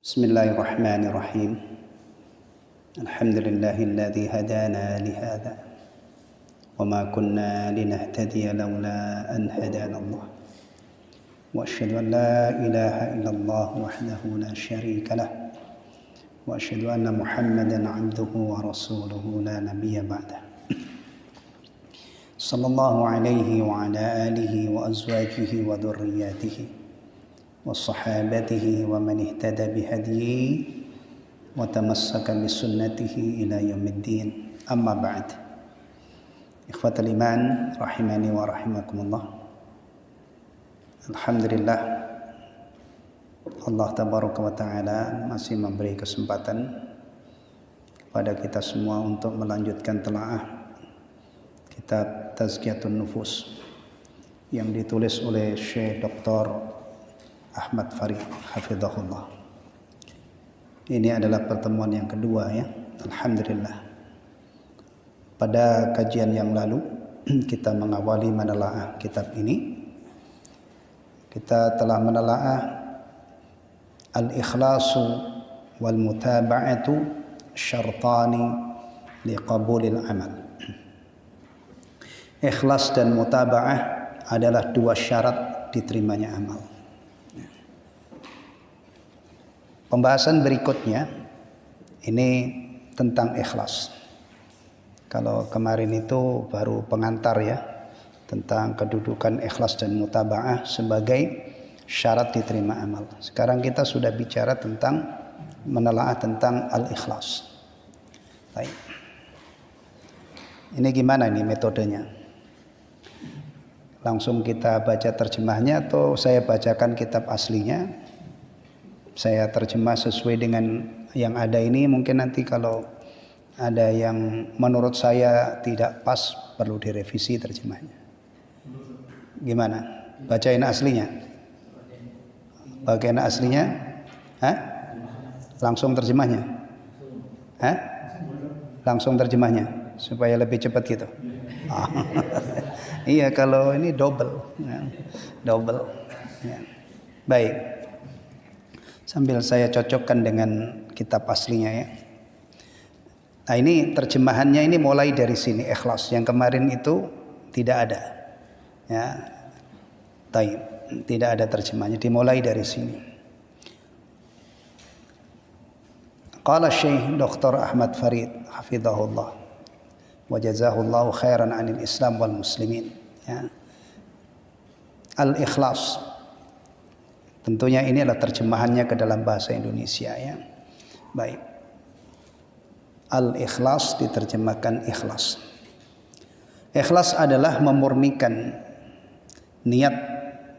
Bismillahirrahmanirrahim. Alhamdulillahilladzi hadana lihada wa ma kunna linahtadiya laula an hadana Allah. Wa asyhadu an la ilaha illallah wahdahu la syarika lah. Wa asyhadu anna Muhammadan 'abduhu wa rasuluhu la nabiyya ba'dah. Sallallahu alaihi wa ala alihi wa azwajihi wa dhurriyyatihi وصحابته ومن اهتدى بهديه وتمسك بسنته إلى يوم الدين أما بعد إخوة الإيمان رحمني ورحمكم الله. Alhamdulillah, Allah Tabaraka wa Ta'ala masih memberi kesempatan kepada kita semua untuk melanjutkan telaah kitab Tazkiyatun Nufus yang ditulis oleh Syekh Dr. Ahmad Farid hafizahullah. Ini adalah pertemuan yang kedua ya. Alhamdulillah. Pada kajian yang lalu kita mengawali menelaah kitab ini. Kita telah menelaah al-ikhlasu wal mutaba'atu syartani liqabulil amal. Ikhlas dan mutaba'ah adalah dua syarat diterimanya amal. Pembahasan berikutnya ini tentang ikhlas. Kalau kemarin itu baru pengantar ya, tentang kedudukan ikhlas dan mutaba'ah sebagai syarat diterima amal. Sekarang kita sudah bicara tentang menelaah tentang al-ikhlas. Baik. Ini gimana nih metodenya? Langsung kita baca terjemahnya atau saya bacakan kitab aslinya? Saya terjemah sesuai dengan yang ada ini. Mungkin nanti kalau ada yang menurut saya tidak pas perlu direvisi terjemahnya. Gimana? Bacain aslinya? Bagian aslinya? Hah? Langsung terjemahnya? Hah? Langsung terjemahnya supaya lebih cepat gitu. Iya, kalau ini double ya. Double ya. Baik. Sambil saya cocokkan dengan kitab aslinya ya. Nah ini terjemahannya ini mulai dari sini ikhlas. Yang kemarin itu tidak ada. Ya. Tidak ada terjemahnya. Dimulai dari sini. Qala Syekh Dr. Ahmad Farid hafizahullah wa jazahullahu khairan 'anil Islam wal muslimin. Ya. Al-ikhlas. Tentunya ini adalah terjemahannya ke dalam bahasa Indonesia ya. Baik. Al-ikhlas diterjemahkan ikhlas. Ikhlas adalah memurnikan niat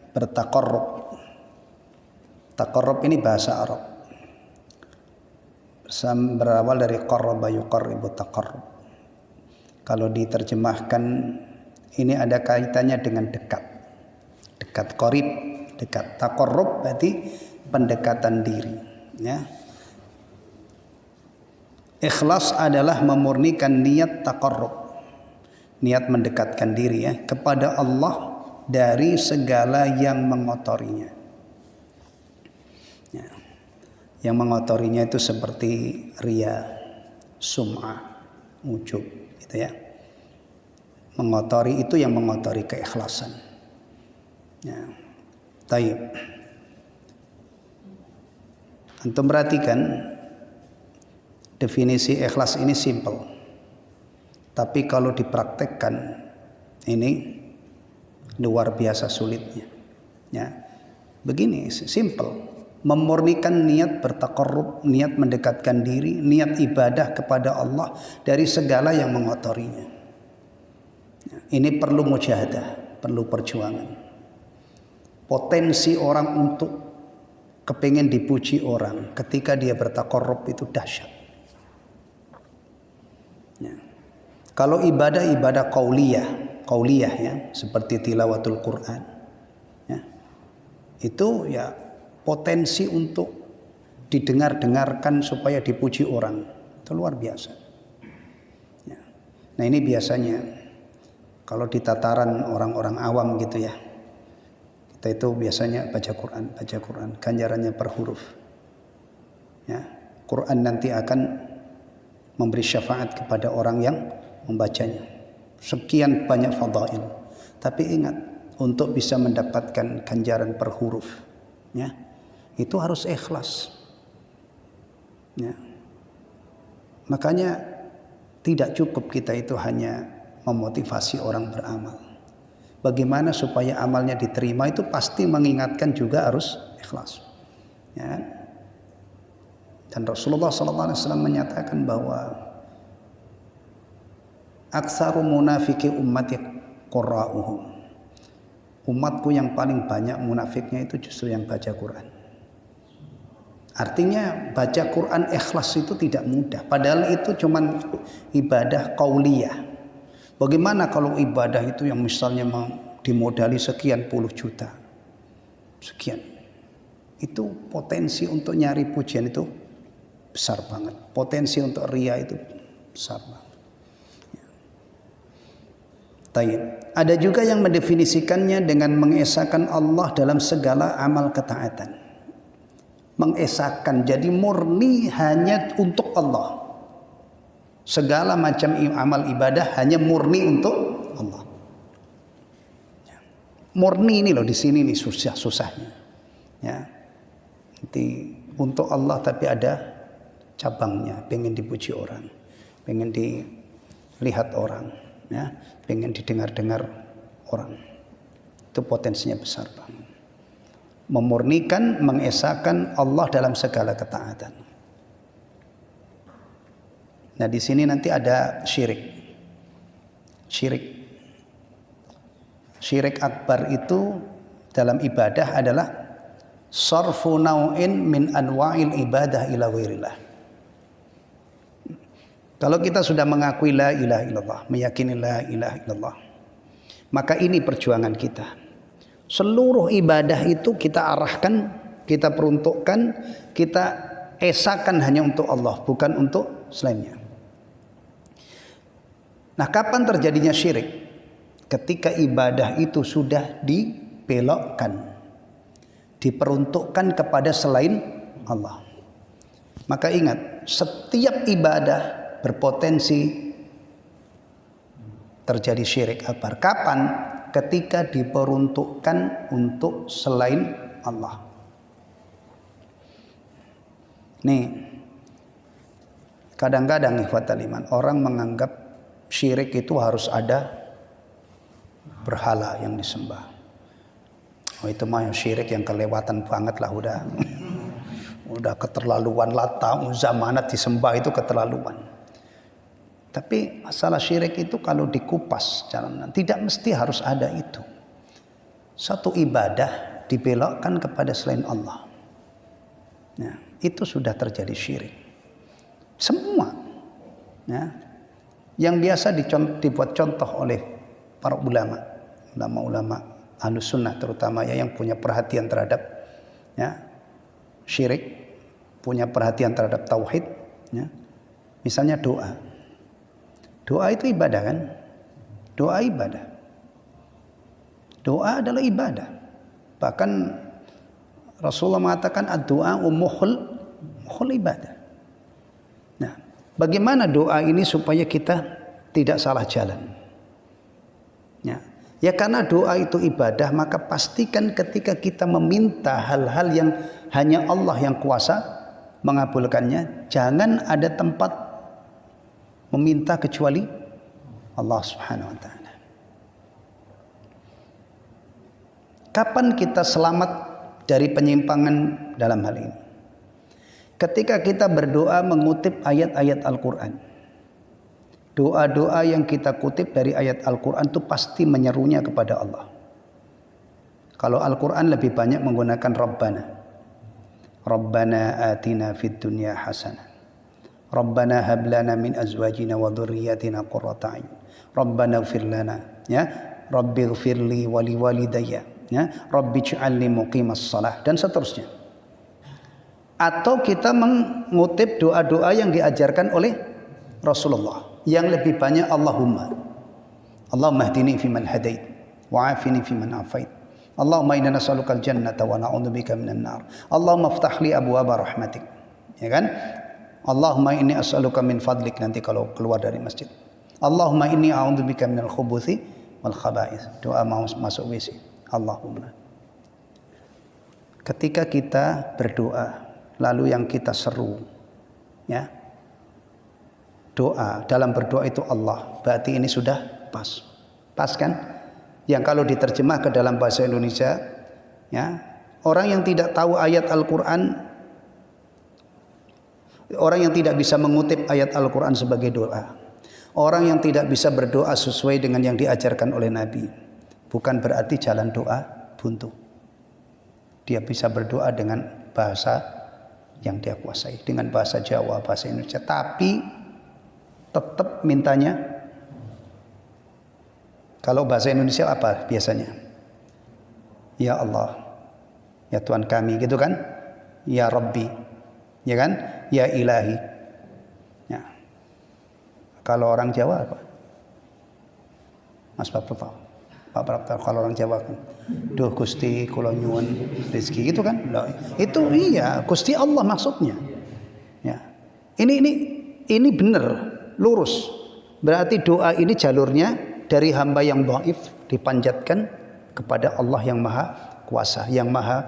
bertaqarrub. Taqarrub ini bahasa Arab. Berawal dari qarraba yuqarribu taqarrub. Kalau diterjemahkan ini ada kaitannya dengan dekat. Dekat, qarib, dekat. Taqarrub berarti pendekatan diri ya. Ikhlas adalah memurnikan niat taqarrub, niat mendekatkan diri ya kepada Allah dari segala yang mengotorinya ya. Yang mengotorinya itu seperti riya, sum'ah, ujub gitu ya. Mengotori itu yang mengotori keikhlasan ya. Taib. Antum perhatikan definisi ikhlas ini simple. Tapi kalau dipraktekkan ini luar biasa sulitnya. Ya. Begini simple. Memurnikan niat bertaqarrub, niat mendekatkan diri, niat ibadah kepada Allah dari segala yang mengotorinya. Ya. Ini perlu mujahadah, perlu perjuangan. Potensi orang untuk kepingin dipuji orang ketika dia bertaqarrub itu dahsyat. Ya. Kalau ibadah qauliyah ya, seperti tilawatul Quran, ya, itu ya potensi untuk didengarkan supaya dipuji orang itu luar biasa. Ya. Nah ini biasanya kalau di tataran orang-orang awam gitu ya. Kita itu biasanya baca Quran, ganjarannya per huruf. Quran nanti akan memberi syafaat kepada orang yang membacanya. Sekian banyak fadail. Tapi ingat, untuk bisa mendapatkan ganjaran per huruf, ya, itu harus ikhlas. Ya. Makanya tidak cukup kita itu hanya memotivasi orang beramal. Bagaimana supaya amalnya diterima itu pasti mengingatkan juga harus ikhlas. Ya. Dan Rasulullah SAW menyatakan bahwa aktsaru munafiki ummati qurra'uhum. Umatku yang paling banyak munafiknya itu justru yang baca Quran. Artinya baca Quran ikhlas itu tidak mudah. Padahal itu cuman ibadah qauliyah. Bagaimana kalau ibadah itu yang misalnya dimodali sekian puluh juta. Sekian. Itu potensi untuk nyari pujian itu besar banget. Potensi untuk riya itu besar banget. Tayyib. Ada juga yang mendefinisikannya dengan mengesahkan Allah dalam segala amal ketaatan. Mengesahkan, jadi murni hanya untuk Allah. Segala macam amal ibadah hanya murni untuk Allah. Murni ini loh di sini nih susahnya. Ya. Nanti untuk Allah tapi ada cabangnya, pengen dipuji orang, pengen dilihat orang, ya, pengen didengar-dengar orang. Itu potensinya besar banget. Memurnikan, mengesahkan Allah dalam segala ketaatan. Nah, di sini nanti ada syirik. Syirik akbar itu dalam ibadah adalah sarfu nau'in min anwa'il ibadah ila ghairillah. Kalau kita sudah mengakui la ilaha illallah, meyakini la ilaha illallah, maka ini perjuangan kita. Seluruh ibadah itu kita arahkan, kita peruntukkan, kita esakan hanya untuk Allah, bukan untuk selainnya. Nah, kapan terjadinya syirik? Ketika ibadah itu sudah dibelokkan, diperuntukkan kepada selain Allah. Maka ingat, setiap ibadah berpotensi terjadi syirik akbar. Kapan? Ketika diperuntukkan untuk selain Allah. Nih, kadang-kadang ikhwatal iman, orang menganggap syirik itu harus ada berhala yang disembah. Oh, itu mah syirik yang kelewatan banget lah, udah keterlaluan. Lata, Uzza, Manat disembah itu keterlaluan. Tapi masalah syirik itu kalau dikupas tidak mesti harus ada itu. Satu ibadah dibelokkan kepada selain Allah. Nah, itu sudah terjadi syirik. Semua. Ya, yang biasa dibuat contoh oleh para ulama Ahlus Sunnah terutama, ya, yang punya perhatian terhadap, ya, syirik, punya perhatian terhadap tauhid, ya. Misalnya doa. Doa itu ibadah kan? Doa ibadah. Doa adalah ibadah. Bahkan Rasulullah mengatakan ad-du'a mukhul ibadah. Nah, bagaimana doa ini supaya kita tidak salah jalan? Ya, karena doa itu ibadah, maka pastikan ketika kita meminta hal-hal yang hanya Allah yang kuasa mengabulkannya, jangan ada tempat meminta kecuali Allah Subhanahu wa taala. Kapan kita selamat dari penyimpangan dalam hal ini? Ketika kita berdoa mengutip ayat-ayat Al-Qur'an. Doa-doa yang kita kutip dari ayat Al-Qur'an itu pasti menyerunya kepada Allah. Kalau Al-Qur'an lebih banyak menggunakan Rabbana. Rabbana atina fid dunya hasanah. Rabbana hab lana min azwajina wa dhurriyyatina qurrata a'yun. Rabbana ighfir lana, ya. Rabbi ighfirli wa liwalidayya, ya. Rabbi ij'alni muqimas shalah, dan seterusnya. Atau kita mengutip doa-doa yang diajarkan oleh Rasulullah yang lebih banyak Allahumma hdini fiman hadait wa afini fiman afait. Allahumma inna nas'alukal jannata wa na'udzubika minan nar. Allahumma iftah li abwaaba rahmatik. Ya kan? Allahumma inni as'aluka min fadlik nanti kalau keluar dari masjid. Allahumma inni a'udzubika minal khubuthi wal khaba'ith. Doa mau masuk WC. Allahumma. Ketika kita berdoa, lalu yang kita seru, ya, doa, dalam berdoa itu Allah, berarti ini sudah pas. Pas kan? Yang kalau diterjemah ke dalam bahasa Indonesia, ya, orang yang tidak tahu ayat Al-Quran, orang yang tidak bisa mengutip ayat Al-Quran sebagai doa, orang yang tidak bisa berdoa sesuai dengan yang diajarkan oleh Nabi, bukan berarti jalan doa buntu. Dia bisa berdoa dengan bahasa yang dia kuasai, dengan bahasa Jawa, bahasa Indonesia, tapi tetap mintanya. Kalau bahasa Indonesia apa biasanya? Ya Allah, ya Tuhan kami, gitu kan? Ya Rabbi, ya kan? Ya Ilahi. Ya. Kalau orang Jawa apa? Mas Bapak tahu? Pak Prapta, kalau orang Jawa kan, duh Gusti kula nyuwun rezeki, gitu kan? Nah, itu iya, Gusti Allah maksudnya. Ya. Ini benar, lurus. Berarti doa ini jalurnya dari hamba yang dhaif dipanjatkan kepada Allah yang maha kuasa, yang maha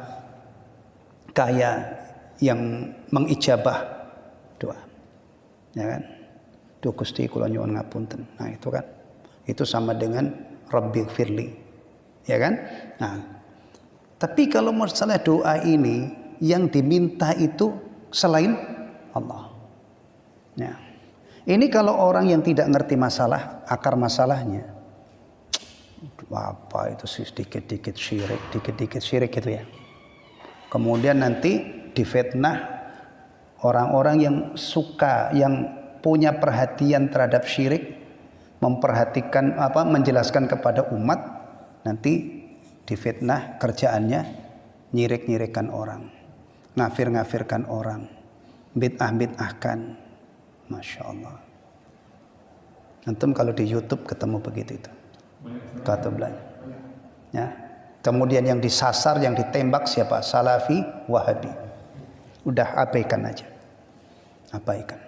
kaya, yang mengijabah doa. Ya kan? Duh Gusti kula nyuwun ngapunten. Nah, itu kan. Itu sama dengan Rabbi firli, ya kan? Nah, tapi kalau masalah doa ini yang diminta itu selain Allah. Ya. Ini kalau orang yang tidak ngerti masalah, akar masalahnya, apa itu sih dikit-dikit syirik gitu ya. Kemudian nanti difitnah orang-orang yang suka, yang punya perhatian terhadap syirik, memperhatikan menjelaskan kepada umat, nanti difitnah kerjaannya nyirik-nyirikan orang, ngafir-ngafirkan orang, bid'ah-bid'ahkan. Masya Allah. Antum kalau di YouTube ketemu begitu itu. Kata belanja. Ya. Kemudian yang disasar, yang ditembak siapa? Salafi, Wahabi. Udah abaikan aja. Abaikan.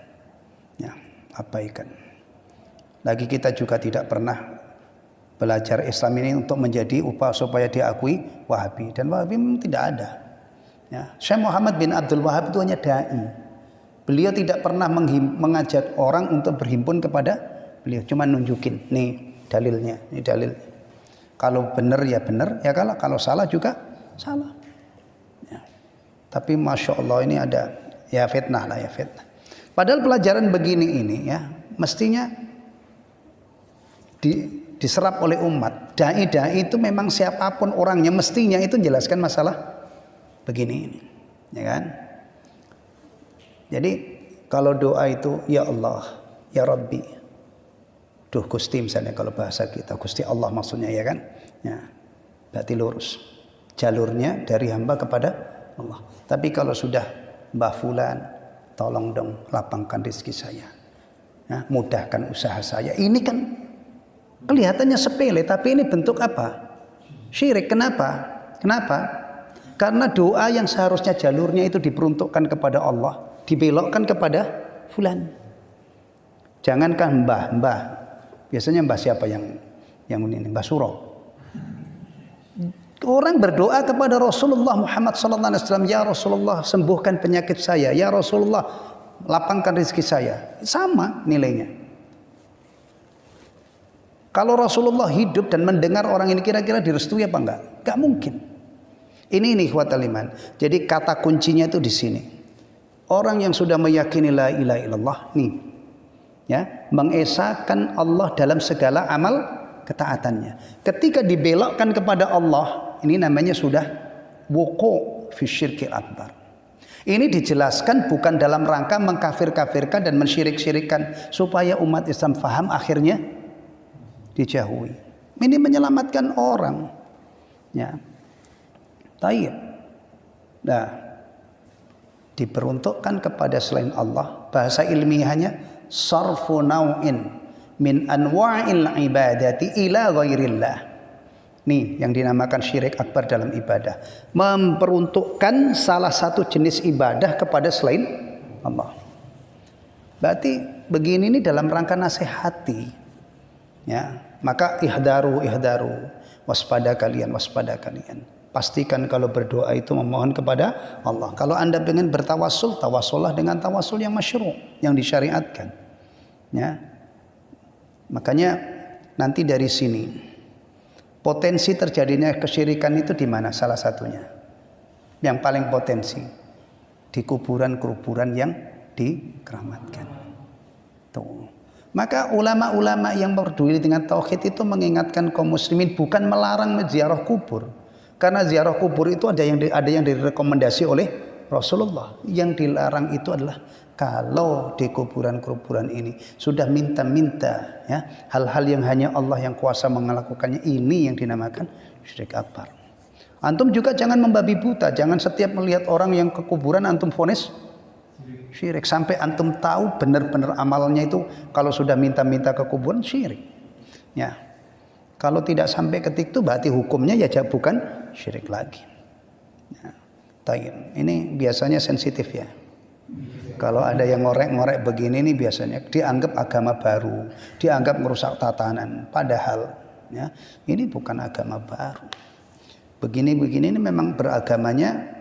Ya, abaikan. Lagi kita juga tidak pernah belajar Islam ini untuk menjadi upaya supaya diakui Wahabi, dan Wahabi memang tidak ada. Ya. Syekh Muhammad bin Abdul Wahab itu hanya dai. Beliau tidak pernah mengajak orang untuk berhimpun kepada beliau, cuma nunjukin, nih dalilnya, ini dalil. Kalau benar ya benar, ya kalau salah juga salah. Ya. Tapi masya Allah ini ada ya fitnah lah ya fitnah. Padahal pelajaran begini ini ya mestinya diserap oleh umat. Dai-dai itu memang siapapun orangnya mestinya itu menjelaskan masalah begini ini, ya kan? Jadi kalau doa itu ya Allah, ya Rabbi, duh Gusti misalnya kalau bahasa kita, Gusti Allah maksudnya, ya kan? Ya, berarti lurus jalurnya dari hamba kepada Allah. Tapi kalau sudah Mbah Fulan, tolong dong lapangkan rezeki saya, ya, mudahkan usaha saya, ini kan kelihatannya sepele, tapi ini bentuk apa? Syirik. Kenapa? Karena doa yang seharusnya jalurnya itu diperuntukkan kepada Allah, dibelokkan kepada fulan. Jangankan mbah. Biasanya mbah siapa yang ini? Mbah Suro. Orang berdoa kepada Rasulullah Muhammad SAW, ya Rasulullah sembuhkan penyakit saya, ya Rasulullah lapangkan rezeki saya. Sama nilainya. Kalau Rasulullah hidup dan mendengar orang ini, kira-kira direstui apa enggak? Enggak mungkin. Ini ikhwatal iman. Jadi kata kuncinya itu di sini. Orang yang sudah meyakini la ilaha illallah nih, ya, mengesahkan Allah dalam segala amal ketaatannya. Ketika dibelokkan kepada Allah, ini namanya sudah wuqu' fi syirkil akbar. Ini dijelaskan bukan dalam rangka mengkafir-kafirkan dan mensyirik-syirikkan, supaya umat Islam faham akhirnya dijauhi. Ini menyelamatkan orang. Ya. Taib. Nah, diperuntukkan kepada selain Allah. Bahasa ilmiahnya sarfu naw'in min anwa'il ibadati ila ghairillah. Nih yang dinamakan syirik akbar dalam ibadah. Memperuntukkan salah satu jenis ibadah kepada selain Allah. Berarti begini ini dalam rangka nasihati. Ya, maka ihdaru, waspada kalian. Pastikan kalau berdoa itu memohon kepada Allah. Kalau Anda ingin bertawassul, tawassullah dengan tawassul yang masyru', yang disyariatkan. Ya. Makanya nanti dari sini potensi terjadinya kesyirikan itu di mana? Salah satunya yang paling potensi di kuburan-kuburan yang dikeramatkan. Tuh. Maka ulama-ulama yang peduli dengan tauhid itu mengingatkan kaum muslimin bukan melarang ziarah kubur. Karena ziarah kubur itu ada yang direkomendasi oleh Rasulullah. Yang dilarang itu adalah kalau di kuburan-kuburan ini sudah minta-minta ya, hal-hal yang hanya Allah yang kuasa melakukannya, ini yang dinamakan syirik akbar. Antum juga jangan membabi buta, jangan setiap melihat orang yang ke kuburan antum vonis syirik, sampai antum tahu benar-benar amalnya itu kalau sudah minta-minta ke kuburan syirik. Ya. Kalau tidak sampai ketik itu berarti hukumnya ya bukan syirik lagi. Ya. Ini biasanya sensitif ya. Kalau ada yang ngorek-ngorek begini ini biasanya dianggap agama baru, dianggap merusak tatanan. Padahal ya, ini bukan agama baru. Begini-begini ini memang beragamanya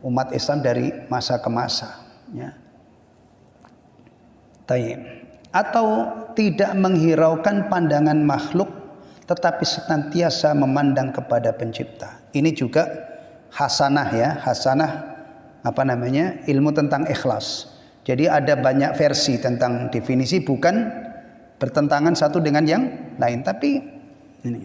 umat Islam dari masa ke masa. Ya. Atau tidak menghiraukan pandangan makhluk tetapi senantiasa memandang kepada pencipta. Ini juga hasanah ya, ilmu tentang ikhlas. Jadi ada banyak versi tentang definisi, bukan bertentangan satu dengan yang lain, tapi ini.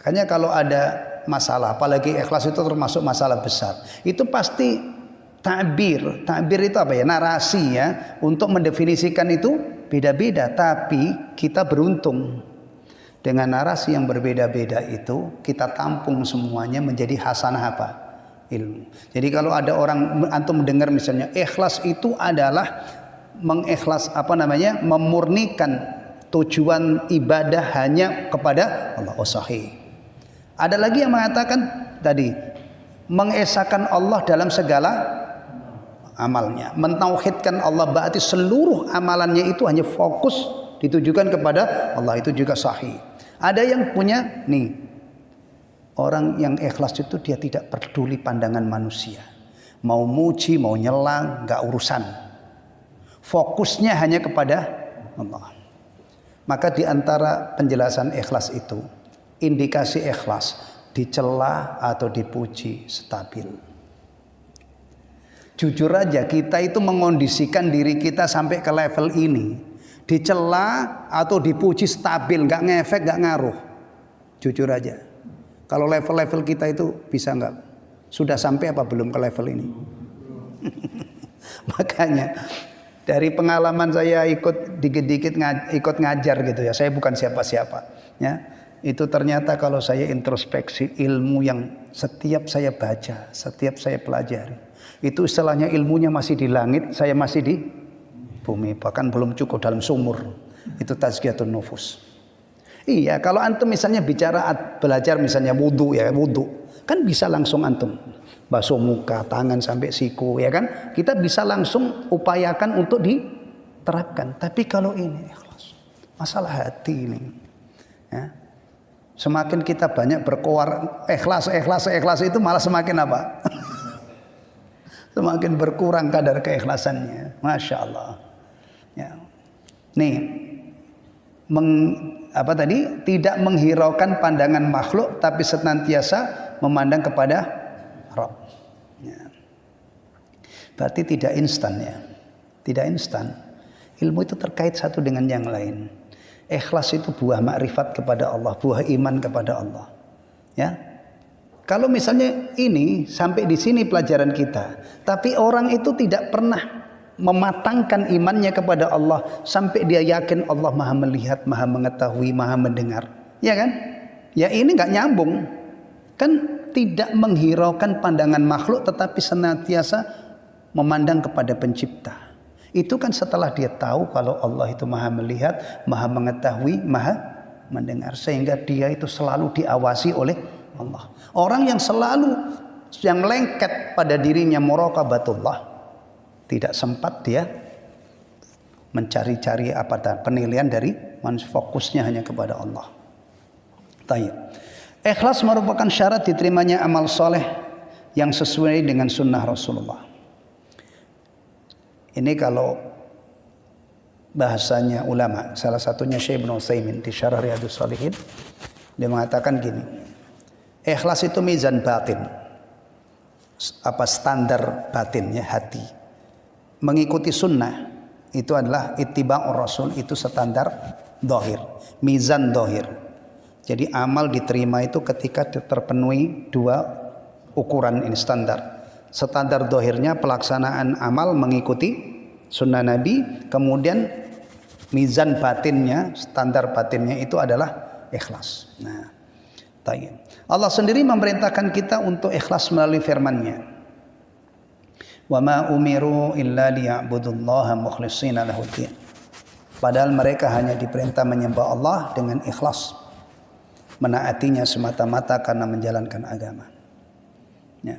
Makanya kalau ada masalah, apalagi ikhlas itu termasuk masalah besar, itu pasti Ta'bir itu apa ya? Narasi ya. Untuk mendefinisikan itu beda-beda. Tapi kita beruntung dengan narasi yang berbeda-beda itu kita tampung semuanya menjadi hasanah apa? Ilmu. Jadi kalau ada orang antum mendengar misalnya ikhlas itu adalah memurnikan tujuan ibadah hanya kepada Allah. Oh sahih. Ada lagi yang mengatakan tadi mengesahkan Allah dalam segala amalnya, mentauhidkan Allah, berarti seluruh amalannya itu hanya fokus ditujukan kepada Allah, itu juga sahih. Ada yang punya orang yang ikhlas itu dia tidak peduli pandangan manusia, mau muji mau nyela nggak urusan, fokusnya hanya kepada Allah. Maka di antara penjelasan ikhlas itu, indikasi ikhlas dicela atau dipuji stabil. Jujur aja kita itu mengondisikan diri kita sampai ke level ini. Dicela atau dipuji stabil, nggak ngefek, nggak ngaruh. Jujur aja. Kalau level-level kita itu bisa nggak? Sudah sampai apa belum ke level ini? Makanya dari pengalaman saya ikut dikit-dikit ikut ngajar gitu ya. Saya bukan siapa-siapa. Ya. Itu ternyata kalau saya introspeksi ilmu yang setiap saya baca, setiap saya pelajari. Itu istilahnya ilmunya masih di langit, saya masih di bumi, bahkan belum cukup dalam sumur. Itu tazkiyatun nufus. Iya, kalau antum misalnya belajar misalnya wudu ya, wudu kan bisa langsung antum basuh muka, tangan sampai siku ya kan? Kita bisa langsung upayakan untuk diterapkan. Tapi kalau ini ikhlas, masalah hati ini. Ya. Semakin kita banyak berkoar ikhlas itu malah semakin apa? Semakin berkurang kadar keikhlasannya. Masya Allah. Ya. Nih, tidak menghiraukan pandangan makhluk, tapi senantiasa memandang kepada Rabb. Ya. Berarti tidak instan ya. Tidak instan. Ilmu itu terkait satu dengan yang lain. Ikhlas itu buah makrifat kepada Allah, buah iman kepada Allah. Ya. Kalau misalnya ini sampai di sini pelajaran kita, tapi orang itu tidak pernah mematangkan imannya kepada Allah sampai dia yakin Allah Maha melihat, Maha mengetahui, Maha mendengar, ya kan? Ya ini nggak nyambung, kan tidak menghiraukan pandangan makhluk, tetapi senantiasa memandang kepada Pencipta. Itu kan setelah dia tahu kalau Allah itu Maha melihat, Maha mengetahui, Maha mendengar, sehingga dia itu selalu diawasi oleh Allah. Orang yang lengket pada dirinya muraqabatullah, tidak sempat dia mencari-cari penilaian dari manusia, fokusnya hanya kepada Allah. Tayyib. Ikhlas merupakan syarat diterimanya amal soleh yang sesuai dengan sunnah Rasulullah. Ini kalau bahasanya ulama, salah satunya Syekh Ibnu Utsaimin di Syarah Riyadhus Shalihin, dia mengatakan gini, ikhlas itu mizan batin, standar batinnya hati. Mengikuti sunnah itu adalah ittiba'ur rasul, itu standar dohir, mizan dohir. Jadi amal diterima itu ketika terpenuhi dua ukuran ini standar. Standar dohirnya pelaksanaan amal mengikuti sunnah Nabi, kemudian mizan batinnya, standar batinnya itu adalah ikhlas. Nah, tayyib. Allah sendiri memerintahkan kita untuk ikhlas melalui firman-Nya. Wa ma umiru illa liya'budullaha mukhlishina lahuddin. Padahal mereka hanya diperintah menyembah Allah dengan ikhlas, menaatinya semata-mata karena menjalankan agama. Ya.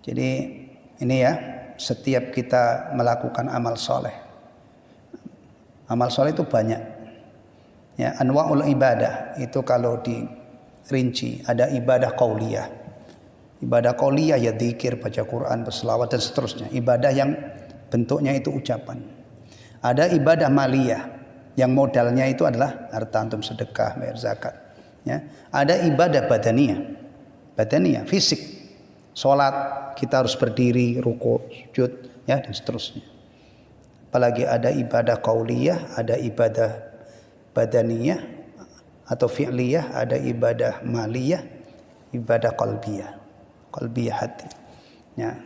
Jadi ini ya, setiap kita melakukan amal soleh, amal soleh itu banyak. Ya, anwa'ul ibadah itu kalau dirinci ada ibadah qauliyah. Ibadah qauliyah ya dzikir, baca Quran, berselawat dan seterusnya. Ibadah yang bentuknya itu ucapan. Ada ibadah maliyah yang modalnya itu adalah harta antum, sedekah, bayar zakat. Ya. Ada ibadah badaniyah, fisik. Salat kita harus berdiri, ruku, sujud, ya, dan seterusnya. Apalagi ada ibadah qauliyah, ada ibadah badaniyah atau fi'liyah, ada ibadah maliyah, ibadah qalbiyah hati. Ya.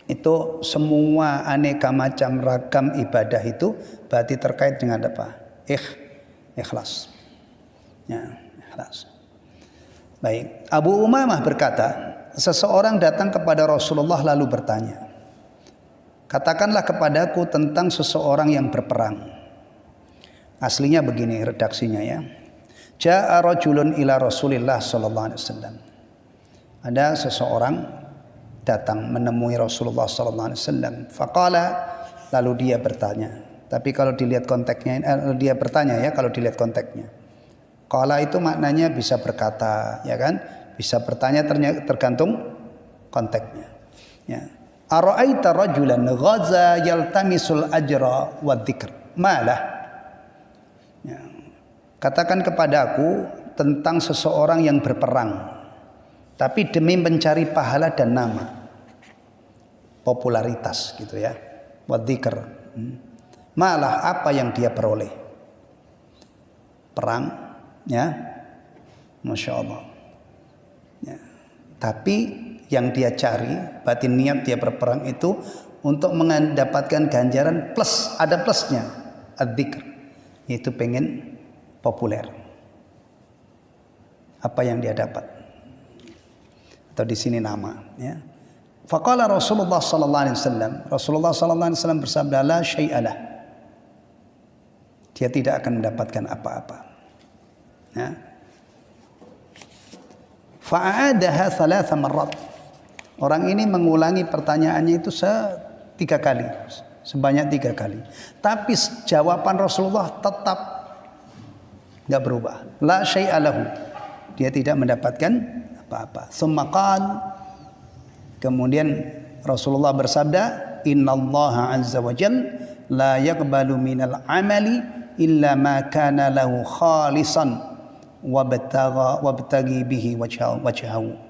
Itu semua aneka macam ragam ibadah itu berarti terkait dengan apa? Ikhlas. Ya, ikhlas. Baik, Abu Umamah berkata, seseorang datang kepada Rasulullah lalu bertanya, katakanlah kepadaku tentang seseorang yang berperang. Aslinya begini redaksinya ya. Ja'a rajulun ila Rasulillah sallallahu alaihi wasallam. Ada seseorang datang menemui Rasulullah sallallahu alaihi wasallam. Faqala, lalu dia bertanya. Tapi kalau dilihat konteksnya, dia bertanya ya, kalau dilihat konteksnya. Qala itu maknanya bisa berkata, ya kan? Bisa bertanya, tergantung konteksnya. Ya. Ara'aita rajulan ghaza yaltamisul ajra wa dzikr. Malah. Ya. Katakan kepada aku tentang seseorang yang berperang tapi demi mencari pahala dan nama. Popularitas gitu ya. Wa dzikr. Malah apa yang dia peroleh? Perang, ya. Masya Allah. Ya. Tapi yang dia cari, batin niat dia berperang itu untuk mendapatkan ganjaran plus, ada plusnya, adzikr, yaitu pengen populer. Apa yang dia dapat? Atau di sini nama, ya. Faqala Rasulullah sallallahu alaihi wasallam, Rasulullah sallallahu alaihi wasallam bersabda, la syai'alah. Dia tidak akan mendapatkan apa-apa. Ya. Fa'adaha thalatha marrat. Orang ini mengulangi pertanyaannya itu 3 kali, sebanyak 3 kali. Tapi jawaban Rasulullah tetap enggak berubah. La syai'alahu. Dia tidak mendapatkan apa-apa. Tsumma qala, kemudian Rasulullah bersabda, innallaha azza wa jalla la yaqbalu minal amali illa ma kana lahu khalisan wabtaghi bihi wajhahu.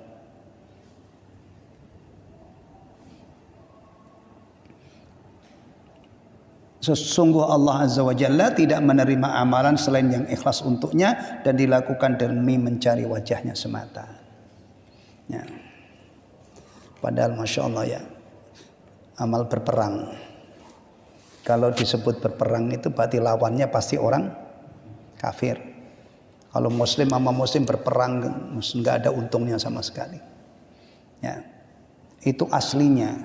Sesungguh Allah Azza wa Jalla tidak menerima amalan selain yang ikhlas untuknya dan dilakukan demi mencari wajahnya semata. Ya. Padahal Masya Allah ya, amal berperang, kalau disebut berperang itu berarti lawannya pasti orang kafir. Kalau muslim sama muslim berperang nggak ada untungnya sama sekali. Ya. Itu aslinya,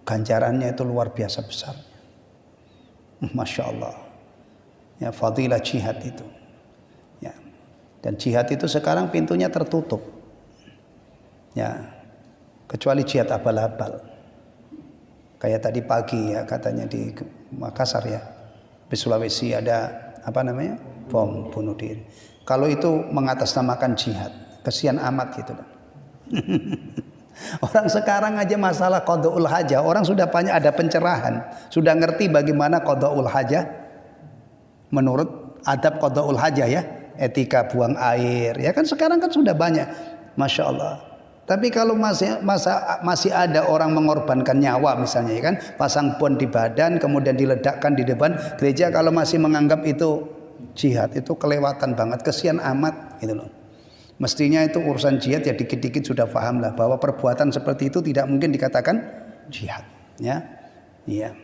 ganjarannya itu luar biasa besar. Masya Allah. Ya, fadilah jihad itu. Ya. Dan jihad itu sekarang pintunya tertutup. Ya. Kecuali jihad abal-abal. Kayak tadi pagi ya katanya di Makassar ya. Di Sulawesi ada apa namanya? Bom bunuh diri. Kalau itu mengatasnamakan jihad, kesian amat gitu. Orang sekarang aja masalah qada'ul hajah, orang sudah banyak ada pencerahan, sudah ngerti bagaimana qada'ul hajah menurut adab qada'ul hajah ya, etika buang air, ya kan sekarang kan sudah banyak, masya Allah. Tapi kalau masih ada orang mengorbankan nyawa misalnya ya kan, pasang bom di badan kemudian diledakkan di depan gereja, kalau masih menganggap itu jihad, itu kelewatan banget, kesian amat gitu loh. Mestinya itu urusan jihad ya dikit-dikit sudah paham lah bahwa perbuatan seperti itu tidak mungkin dikatakan jihad ya. Iya.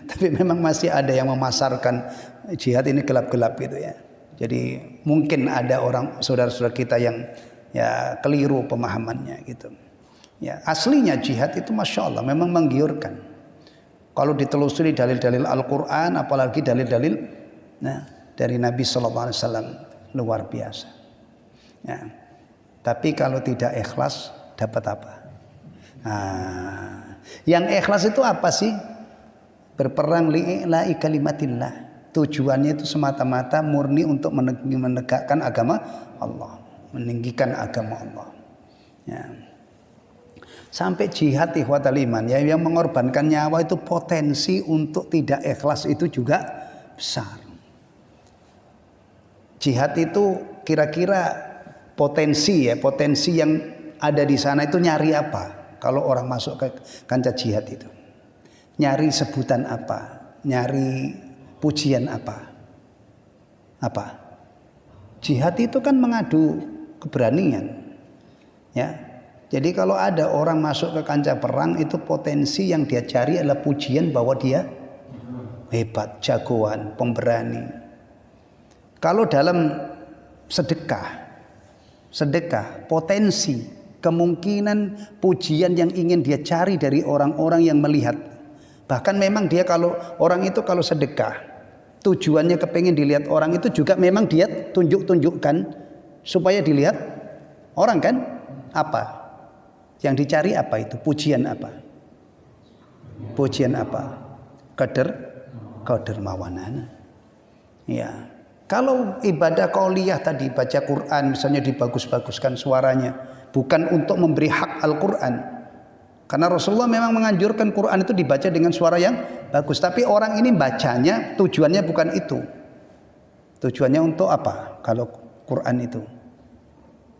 Tapi memang masih ada yang memasarkan jihad ini gelap-gelap gitu ya. Jadi mungkin ada orang saudara-saudara kita yang ya keliru pemahamannya gitu. Ya, aslinya jihad itu masya Allah memang menggiurkan. Kalau ditelusuri dalil-dalil Al-Quran, apalagi dalil-dalil dari Nabi SAW, luar biasa. Ya. Tapi kalau tidak ikhlas dapat apa? Nah, yang ikhlas itu apa sih? Berperang li'ila'i kalimatillah. Tujuannya itu semata-mata murni untuk menegakkan agama Allah, meninggikan agama Allah. Ya. Sampai jihad ikhwatal iman ya, yang mengorbankan nyawa itu potensi untuk tidak ikhlas itu juga besar. Jihad itu kira-kira potensi yang ada di sana itu nyari apa? Kalau orang masuk ke kancah jihad itu nyari sebutan apa? Nyari pujian apa? Apa? Jihad itu kan mengadu keberanian ya. Jadi kalau ada orang masuk ke kancah perang itu potensi yang dia cari adalah pujian bahwa dia hebat, jagoan, pemberani. Kalau dalam sedekah potensi kemungkinan pujian yang ingin dia cari dari orang-orang yang melihat, bahkan memang dia kalau orang itu kalau sedekah tujuannya kepengen dilihat orang, itu juga memang dia tunjukkan supaya dilihat orang kan. Apa yang dicari? Apa itu pujian? Apa pujian? Apa kedermawanan ya. Kalau ibadah qauliyah tadi, baca Quran misalnya dibagus-baguskan suaranya, bukan untuk memberi hak Al-Quran. Karena Rasulullah memang menganjurkan Quran itu dibaca dengan suara yang bagus. Tapi orang ini bacanya tujuannya bukan itu. Tujuannya untuk apa? Kalau Quran itu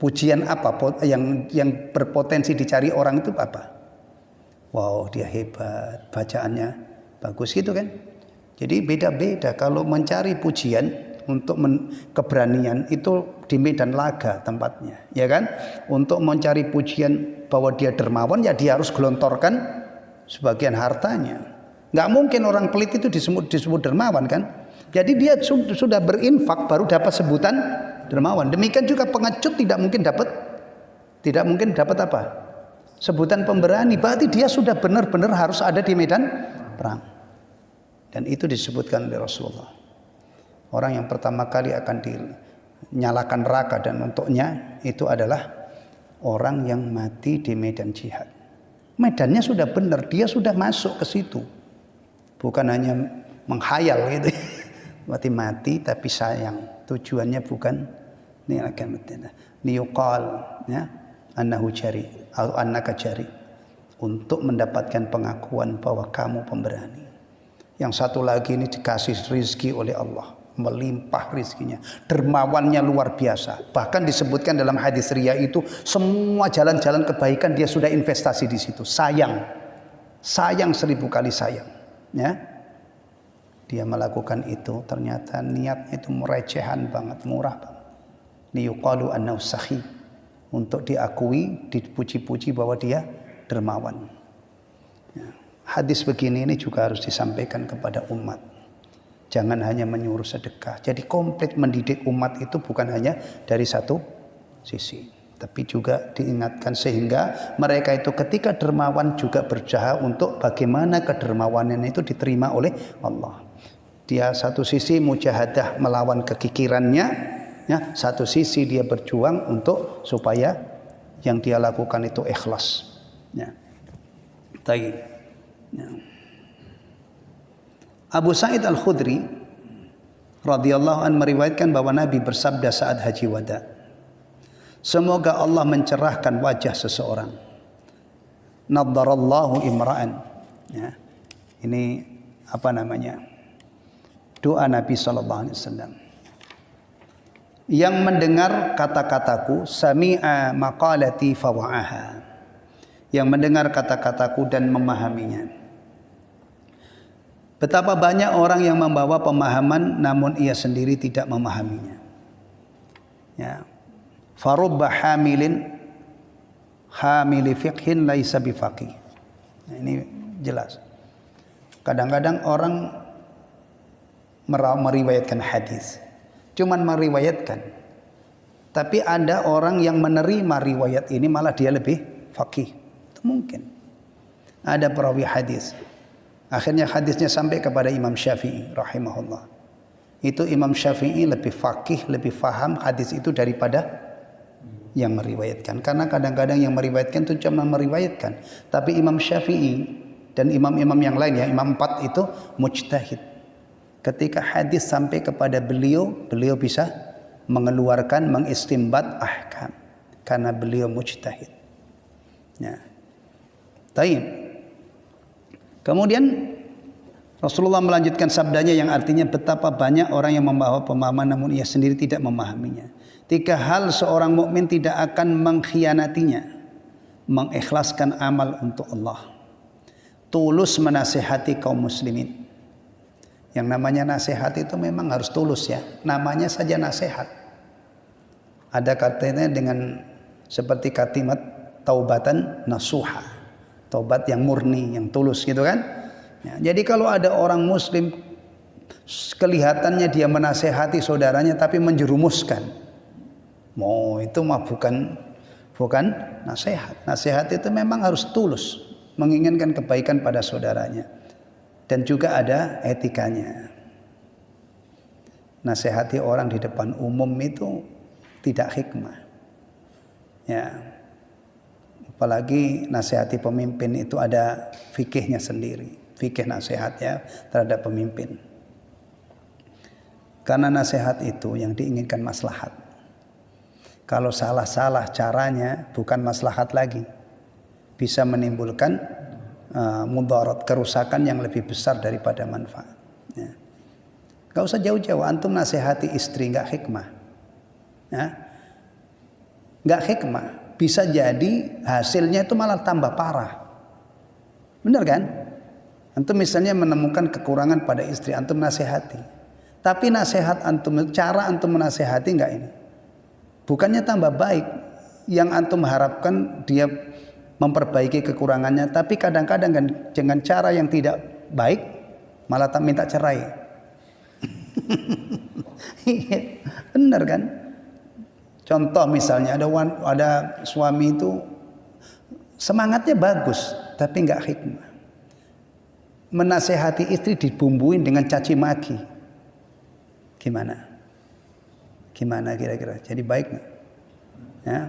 pujian apa yang berpotensi dicari orang itu apa? Wow, dia hebat, bacaannya bagus gitu kan. Jadi beda-beda. Kalau mencari pujian untuk keberanian itu di medan laga tempatnya, ya kan? Untuk mencari pujian bahwa dia dermawan, ya dia harus gelontorkan sebagian hartanya. Nggak mungkin orang pelit itu disebut dermawan kan? Jadi dia sudah berinfak baru dapat sebutan dermawan. Demikian juga pengecut tidak mungkin dapat apa? Sebutan pemberani. Berarti dia sudah benar-benar harus ada di medan perang. Dan itu disebutkan oleh Rasulullah. Orang yang pertama kali akan dinyalakan neraka dan untuknya itu adalah orang yang mati di medan jihad. Medannya sudah benar, dia sudah masuk ke situ. Bukan hanya menghayal gitu. Mati tapi sayang. Tujuannya bukan liyuqal ya annahu jari atau annaka jari, untuk mendapatkan pengakuan bahwa kamu pemberani. Yang satu lagi ini dikasih rizki oleh Allah, melimpah rizkinya, dermawannya luar biasa. Bahkan disebutkan dalam hadis riya itu semua jalan-jalan kebaikan dia sudah investasi di situ. Sayang 1000 kali sayang ya. Dia melakukan itu, ternyata niatnya itu merecehan banget, murah banget. Liyuqalu annahu sakhi, untuk diakui, dipuji-puji bahwa dia dermawan ya. Hadis begini ini juga harus disampaikan kepada umat. Jangan hanya menyuruh sedekah. Jadi komplit mendidik umat itu bukan hanya dari satu sisi, tapi juga diingatkan sehingga mereka itu ketika dermawan juga berusaha untuk bagaimana kedermawanan itu diterima oleh Allah. Dia satu sisi mujahadah melawan kekikirannya ya, satu sisi dia berjuang untuk supaya yang dia lakukan itu ikhlas ya. Ya. Abu Sa'id Al-Khudri radhiyallahu an meriwayatkan bahwa Nabi bersabda saat haji wada, semoga Allah mencerahkan wajah seseorang. Naddarallahu imra'an. Ya. Ini apa namanya? Doa Nabi sallallahu alaihi wasallam. Yang mendengar kata-kataku, sami'a maqalati fawa'aha. Yang mendengar kata-kataku dan memahaminya. Betapa banyak orang yang membawa pemahaman namun ia sendiri tidak memahaminya. Ya. Farubba hamili fiqhin laisa bifaqih. Nah, ini jelas. Kadang-kadang orang meriwayatkan hadis, cuman meriwayatkan. Tapi ada orang yang menerima riwayat ini malah dia lebih faqih. Itu mungkin. Ada perawi hadis. Akhirnya hadisnya sampai kepada Imam Syafi'i rahimahullah. Itu Imam Syafi'i lebih faqih, lebih faham hadis itu daripada yang meriwayatkan. Karena kadang-kadang yang meriwayatkan itu cuma meriwayatkan. Tapi Imam Syafi'i dan imam-imam yang lain, ya imam 4 itu mujtahid. Ketika hadis sampai kepada beliau, beliau bisa mengeluarkan, mengistimbat ahkam. Karena beliau mujtahid. Ya. Taib. Kemudian Rasulullah melanjutkan sabdanya yang artinya betapa banyak orang yang membawa pemahaman namun ia sendiri tidak memahaminya. 3 hal seorang mukmin tidak akan mengkhianatinya. Mengikhlaskan amal untuk Allah. Tulus menasihati kaum muslimin. Yang namanya nasihat itu memang harus tulus ya. Namanya saja nasihat. Ada katanya dengan seperti kalimat taubatan nasuha. Taubat yang murni, yang tulus gitu kan. Ya, jadi kalau ada orang muslim kelihatannya dia menasehati saudaranya tapi menjerumuskan. Itu mah bukan nasihat. Nasihat itu memang harus tulus. Menginginkan kebaikan pada saudaranya. Dan juga ada etikanya. Nasihati orang di depan umum itu tidak hikmah. Ya. Apalagi nasihati pemimpin itu ada fikihnya sendiri. Fikih nasihatnya terhadap pemimpin. Karena nasihat itu yang diinginkan maslahat. Kalau salah-salah caranya bukan maslahat lagi. Bisa menimbulkan mudarat, kerusakan yang lebih besar daripada manfaat. Ya. Gak usah jauh-jauh, antum nasihati istri gak hikmah. Ya. Gak hikmah, bisa jadi hasilnya itu malah tambah parah. Benar kan? Antum misalnya menemukan kekurangan pada istri, antum nasihati. Tapi nasihat antum, cara antum menasihati gak ini? Bukannya tambah baik, yang antum harapkan dia memperbaiki kekurangannya, tapi kadang-kadang kan dengan cara yang tidak baik malah tak minta cerai. Benar kan? Contoh misalnya ada suami itu semangatnya bagus tapi nggak hikmah. Menasehati istri dibumbuin dengan caci maki. Gimana? Gimana kira-kira? Jadi baik nggak? Ya.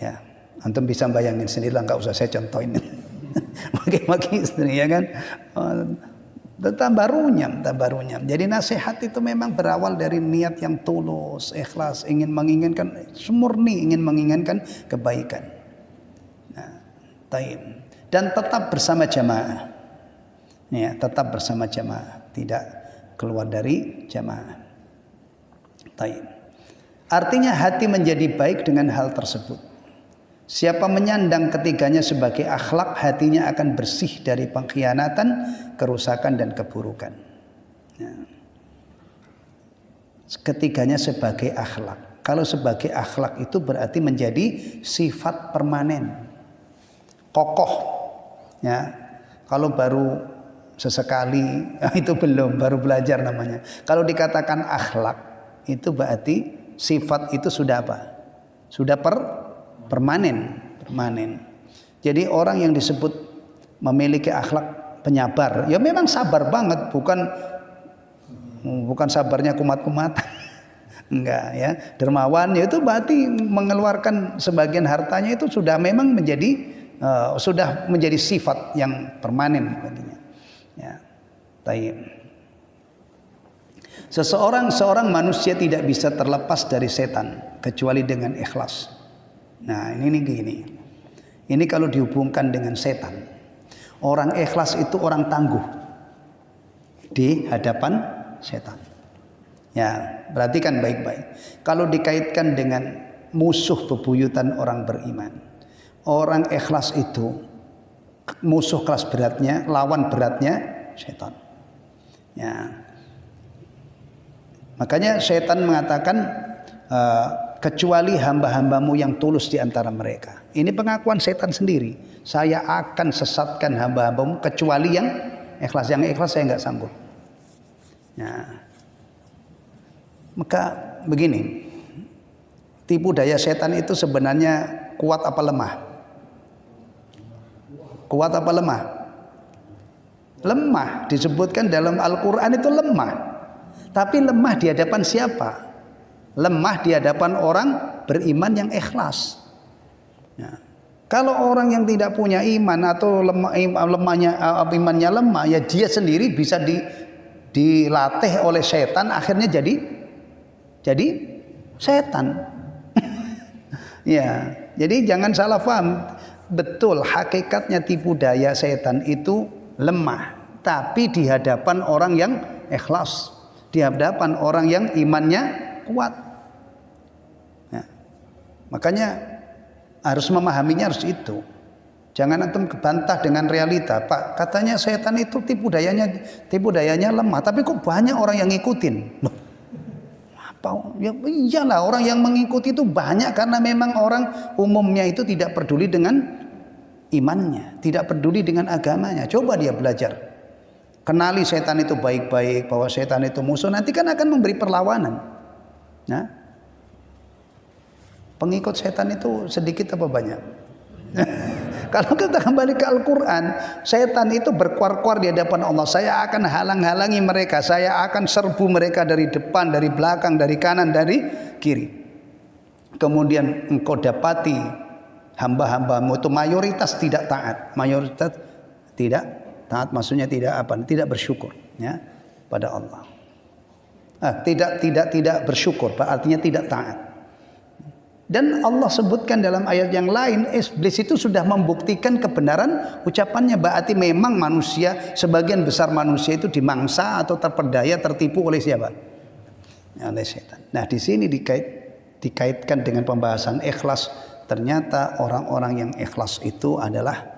Ya. Antum bisa bayangin sendiri lah, nggak usah saya contohin. Maki-maki istri ya kan. Tambah runyam. Jadi nasihat itu memang berawal dari niat yang tulus, ikhlas, ingin menginginkan kebaikan. Nah, taib. Dan tetap bersama jamaah. Ya, tetap bersama jamaah, tidak keluar dari jamaah. Taib. Artinya hati menjadi baik dengan hal tersebut. Siapa menyandang ketiganya sebagai akhlak, hatinya akan bersih dari pengkhianatan, kerusakan dan keburukan. Ya. Ketiganya sebagai akhlak. Kalau sebagai akhlak itu berarti menjadi sifat permanen, kokoh. Ya. Kalau baru sesekali itu belum, baru belajar namanya. Kalau dikatakan akhlak itu berarti sifat itu sudah apa? Sudah permanen. Jadi orang yang disebut memiliki akhlak penyabar, ya memang sabar banget, bukan sabarnya kumat-kumatan. Enggak ya, dermawan ya itu berarti mengeluarkan sebagian hartanya itu sudah memang menjadi sifat yang permanen baginya. Ya. Taib. Seorang manusia tidak bisa terlepas dari setan kecuali dengan ikhlas. Nah, ini gini. Ini kalau dihubungkan dengan setan. Orang ikhlas itu orang tangguh di hadapan setan. Ya, perhatikan baik-baik. Kalau dikaitkan dengan musuh bebuyutan orang beriman, orang ikhlas itu musuh kelas beratnya, lawan beratnya setan. Ya. Makanya setan mengatakan kecuali hamba-hambamu yang tulus di antara mereka. Ini pengakuan setan sendiri. Saya akan sesatkan hamba-hambamu kecuali yang ikhlas. Yang ikhlas saya nggak sanggup. Ya. Maka begini, tipu daya setan itu sebenarnya kuat apa lemah? Kuat apa lemah? Lemah. Disebutkan dalam Al-Quran itu lemah. Tapi lemah di hadapan siapa? Lemah di hadapan orang beriman yang ikhlas. Ya. Kalau orang yang tidak punya iman atau imannya lemah, ya dia sendiri bisa dilatih oleh setan, akhirnya jadi setan. Ya, jadi jangan salah paham. Betul, hakikatnya tipu daya setan itu lemah, tapi di hadapan orang yang ikhlas, di hadapan orang yang imannya kuat. Ya. Makanya harus memahaminya harus itu. Jangan antum kebantah dengan realita. Pak, katanya setan itu tipu dayanya lemah, tapi kok banyak orang yang ngikutin. Loh, apa? Ya iyalah, orang yang mengikuti itu banyak karena memang orang umumnya itu tidak peduli dengan imannya, tidak peduli dengan agamanya. Coba dia belajar. Kenali setan itu baik-baik, bahwa setan itu musuh, nanti kan akan memberi perlawanan. Nah, pengikut setan itu sedikit apa banyak? Kalau kita kembali ke Al-Quran, setan itu berkuar-kuar di hadapan Allah. Saya akan halang-halangi mereka, saya akan serbu mereka dari depan, dari belakang, dari kanan, dari kiri. Kemudian engkau dapati hamba-hambamu itu mayoritas tidak taat. Mayoritas tidak taat, maksudnya tidak bersyukur ya pada Allah. Tidak bersyukur, artinya tidak taat. Dan Allah sebutkan dalam ayat yang lain, iblis itu sudah membuktikan kebenaran ucapannya. Berarti memang manusia, sebagian besar manusia itu dimangsa atau terperdaya, tertipu oleh siapa? Oleh setan. Nah, di sini dikaitkan dengan pembahasan ikhlas. Ternyata orang-orang yang ikhlas itu adalah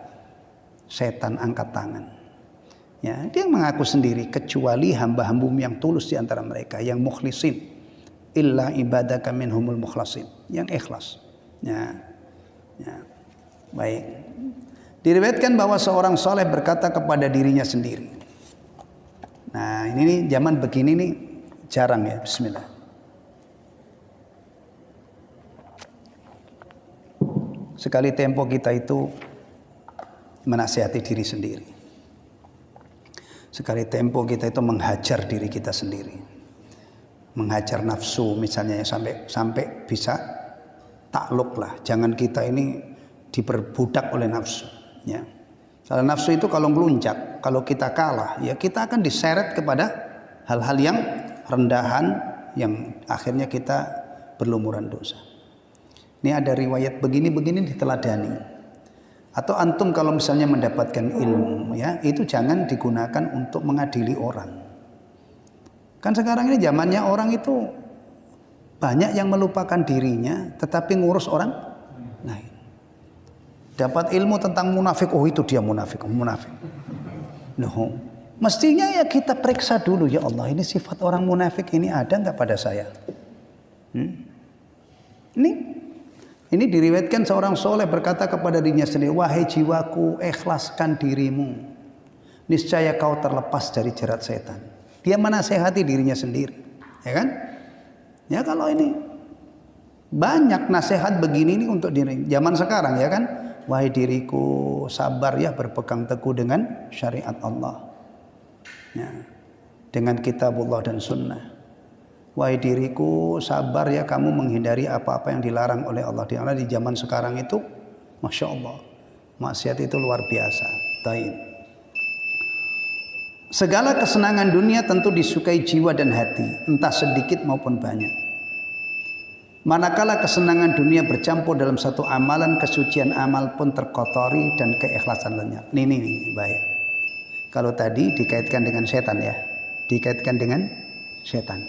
setan angkat tangan. Ya, dia mengaku sendiri, kecuali hamba-hambamu yang tulus di antara mereka, yang mukhlisin. Illa ibadaka minhumul mukhlasin, yang ikhlas. Ya. Baik. Diriwayatkan bahwa seorang soleh berkata kepada dirinya sendiri. Nah, ini nih zaman begini nih jarang ya. Bismillah. Sekali tempo kita itu menasihati diri sendiri. Sekali tempo kita itu menghajar diri kita sendiri. Menghajar nafsu misalnya sampai bisa takluk lah. Jangan kita ini diperbudak oleh nafsu. Ya. Kalau nafsu itu kalau melunjak, kalau kita kalah, ya kita akan diseret kepada hal-hal yang rendahan yang akhirnya kita berlumuran dosa. Ini ada riwayat begini-begini diteladani. Atau antum kalau misalnya mendapatkan ilmu, ya itu jangan digunakan untuk mengadili orang. Kan sekarang ini zamannya orang itu banyak yang melupakan dirinya tetapi ngurus orang lain. Dapat ilmu tentang munafik, oh itu dia munafik. Loh, mestinya ya kita periksa dulu, ya Allah, ini sifat orang munafik ini ada enggak pada saya? Ini diriwayatkan seorang soleh berkata kepada dirinya sendiri, wahai jiwaku, ikhlaskan dirimu, niscaya kau terlepas dari jerat setan. Dia menasehati dirinya sendiri, ya kan? Ya kalau ini banyak nasihat begini ini untuk diri zaman sekarang, ya kan? Wahai diriku, sabar ya, berpegang teguh dengan syariat Allah, ya, dengan kitabullah dan sunnah. Wahai diriku, sabar ya, kamu menghindari apa-apa yang dilarang oleh Allah. Di zaman sekarang itu, masya Allah, maksiat itu luar biasa. Taib. Segala kesenangan dunia tentu disukai jiwa dan hati, entah sedikit maupun banyak. Manakala kesenangan dunia bercampur dalam satu amalan, kesucian amal pun terkotori dan keikhlasan lenyap. Ini bahaya. Kalau tadi dikaitkan dengan setan ya, dikaitkan dengan setan.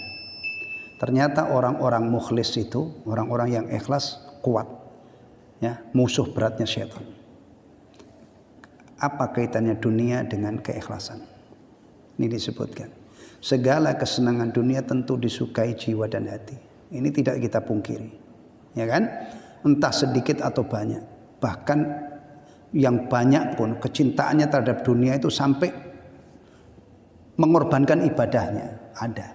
Ternyata orang-orang mukhlis itu, orang-orang yang ikhlas kuat. Ya, musuh beratnya setan. Apa kaitannya dunia dengan keikhlasan? Ini disebutkan. Segala kesenangan dunia tentu disukai jiwa dan hati. Ini tidak kita pungkiri. Ya kan? Entah sedikit atau banyak. Bahkan yang banyak pun kecintaannya terhadap dunia itu sampai mengorbankan ibadahnya. Ada.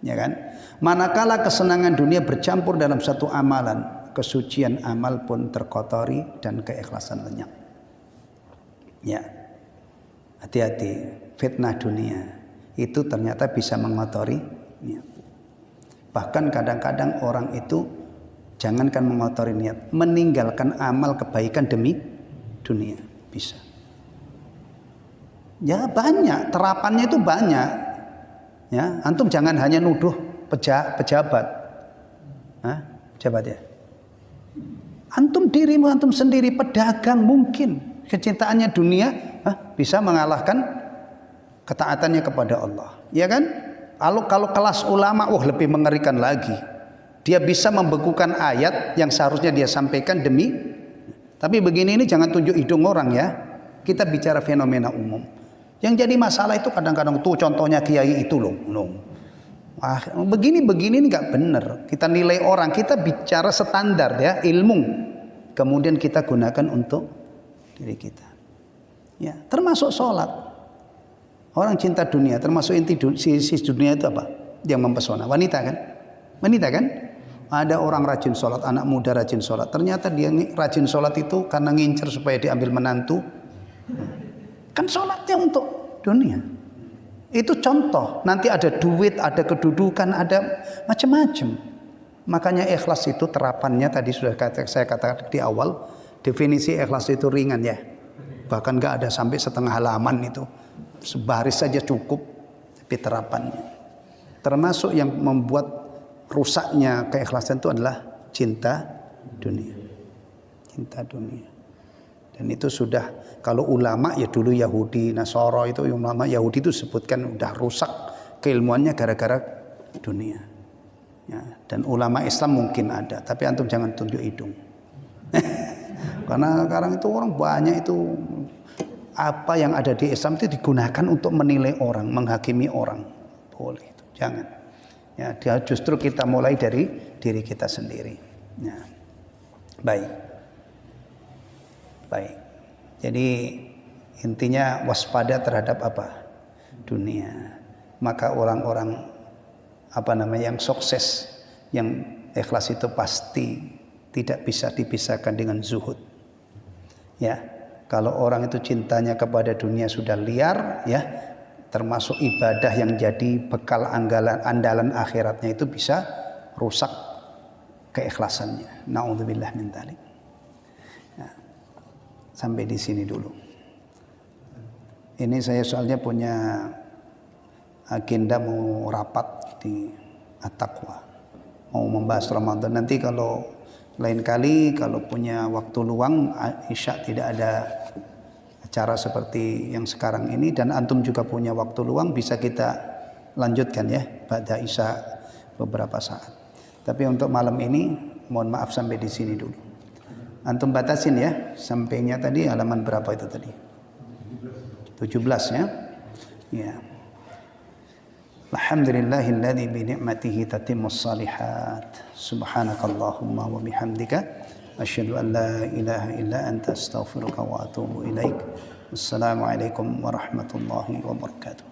Ya kan? Manakala kesenangan dunia bercampur dalam satu amalan, kesucian amal pun terkotori dan keikhlasan lenyap. Ya. Hati-hati. Fitnah dunia itu ternyata bisa mengotori niat. Bahkan kadang-kadang orang itu jangankan mengotori niat, meninggalkan amal kebaikan demi dunia bisa. Ya banyak, terapannya itu banyak. Ya, antum jangan hanya nuduh pejabat. Hah? Pejabat ya. Antum dirimu antum sendiri pedagang mungkin kecintaannya dunia bisa mengalahkan ketaatannya kepada Allah, ya kan? Kalau kelas ulama, lebih mengerikan lagi. Dia bisa membekukan ayat yang seharusnya dia sampaikan demi. Tapi begini ini jangan tunjuk hidung orang ya. Kita bicara fenomena umum. Yang jadi masalah itu kadang-kadang tuh contohnya kiai itu loh. Begini ini nggak benar. Kita nilai orang, kita bicara standar ya ilmu. Kemudian kita gunakan untuk diri kita. Ya, termasuk sholat. Orang cinta dunia, termasuk inti sisi dunia itu apa? Yang mempesona. Wanita kan? Wanita kan? Ada orang rajin sholat, anak muda rajin sholat. Ternyata dia rajin sholat itu karena ngincer supaya diambil menantu. Kan sholatnya untuk dunia. Itu contoh. Nanti ada duit, ada kedudukan, ada macam-macam. Makanya ikhlas itu terapannya tadi sudah saya katakan di awal. Definisi ikhlas itu ringan ya. Bahkan gak ada sampai setengah halaman itu. Sebaris saja cukup, tapi terapannya termasuk yang membuat rusaknya keikhlasan itu adalah cinta dunia. Cinta dunia. Dan itu sudah, kalau ulama ya dulu Yahudi, Nasara itu ulama Yahudi itu sebutkan udah rusak keilmuannya gara-gara dunia. Ya, dan ulama Islam mungkin ada, tapi antum jangan tunjuk hidung. Karena sekarang itu orang banyak itu apa yang ada di Islam itu digunakan untuk menilai orang, menghakimi orang. Boleh itu, jangan. Ya, dia justru kita mulai dari diri kita sendiri. Ya. Baik. Jadi intinya waspada terhadap apa? Dunia. Maka orang-orang yang sukses, yang ikhlas itu pasti tidak bisa dipisahkan dengan zuhud. Ya. Kalau orang itu cintanya kepada dunia sudah liar, ya, termasuk ibadah yang jadi bekal andalan akhiratnya itu bisa rusak keikhlasannya. Na'udzubillah min dzalik. Ya, sampai di sini dulu. Ini saya soalnya punya agenda mau rapat di At-Taqwa, mau membahas Ramadan. Nanti kalau lain kali kalau punya waktu luang, Isya tidak ada acara seperti yang sekarang ini, dan antum juga punya waktu luang, bisa kita lanjutkan ya pada Isya beberapa saat. Tapi untuk malam ini mohon maaf sampai di sini dulu. Antum batasin ya, sampainya tadi halaman berapa itu tadi? 17 ya. Ya. Alhamdulillahilladzi bi ni'matihi tatimmus shalihat. Subhanakallahumma wa bihamdika asyhadu an la ilaha illa anta astaghfiruka wa atubu ilaik. Wassalamualaikum warahmatullahi wabarakatuh.